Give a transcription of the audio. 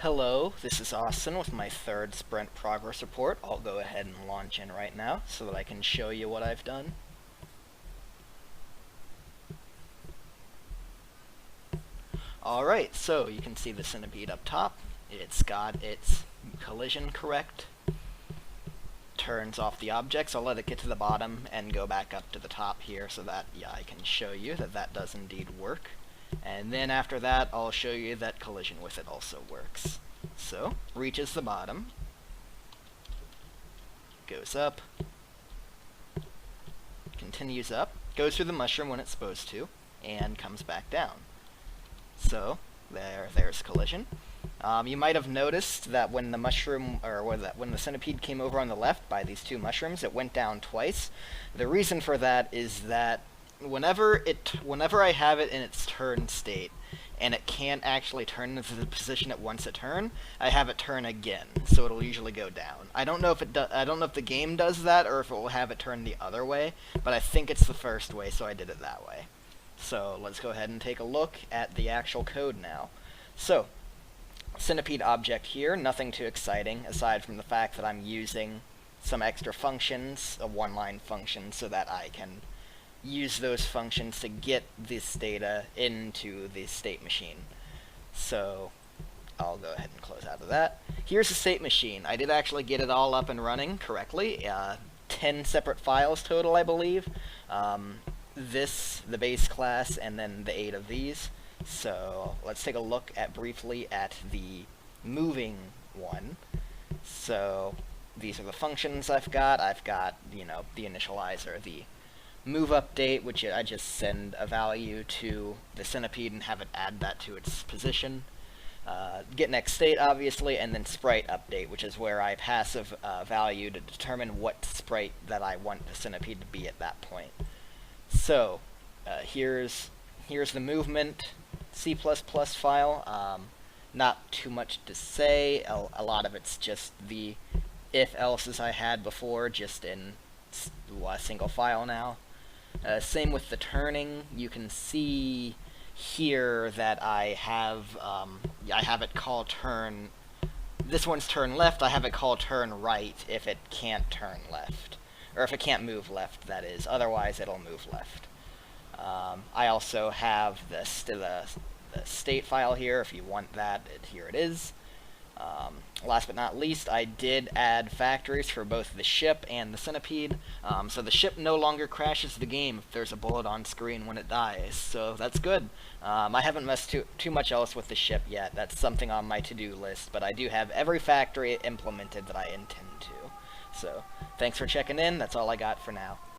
Hello, this is Austin with my third sprint progress report. I'll go ahead and launch in right now so that I can show you what I've done. Alright, so you can see the Centipede up top. It's got its collision correct. Turns off the objects. I'll let it get to the bottom and go back up to the top here so that I can show you that that does indeed work. And then after that, I'll show you that collision with it also works. So, reaches the bottom, goes up, continues up, goes through the mushroom when it's supposed to, and comes back down. So, there's collision. You might have noticed that when the mushroom, or when the centipede came over on the left by these two mushrooms, it went down twice. The reason for that is that whenever I have it in its turn state, and it can't actually turn into the position it wants to turn, I have it turn again, so it'll usually go down. I don't know if the game does that or if it will have it turn the other way, but I think it's the first way, so I did it that way. So let's go ahead and take a look at the actual code now. So, centipede object here, nothing too exciting aside from the fact that I'm using some extra functions, a one-line function, so that I can use those functions to get this data into the state machine. So I'll go ahead and close out of that. Here's the state machine. I did actually get it all up and running correctly. 10 separate files total, I believe. The base class, and then the 8 of these. So let's take a look briefly at the moving one. So these are the functions I've got. I've got, the initializer, the move update, which I just send a value to the centipede and have it add that to its position. Get next state, obviously, and then sprite update, which is where I pass a value to determine what sprite that I want the centipede to be at that point. So here's the movement C++ file. Not too much to say. A lot of it's just the if-else's I had before, just in a single file now. Same with the turning. You can see here that I have it call turn. This one's turn left. I have it call turn right if it can't turn left, or if it can't move left. That is. Otherwise, it'll move left. I also have the state file here. If you want that, here it is. Last but not least, I did add factories for both the ship and the centipede, so the ship no longer crashes the game if there's a bullet on screen when it dies, so that's good. I haven't messed too much else with the ship yet. That's something on my to-do list, but I do have every factory implemented that I intend to. So, thanks for checking in. That's all I got for now.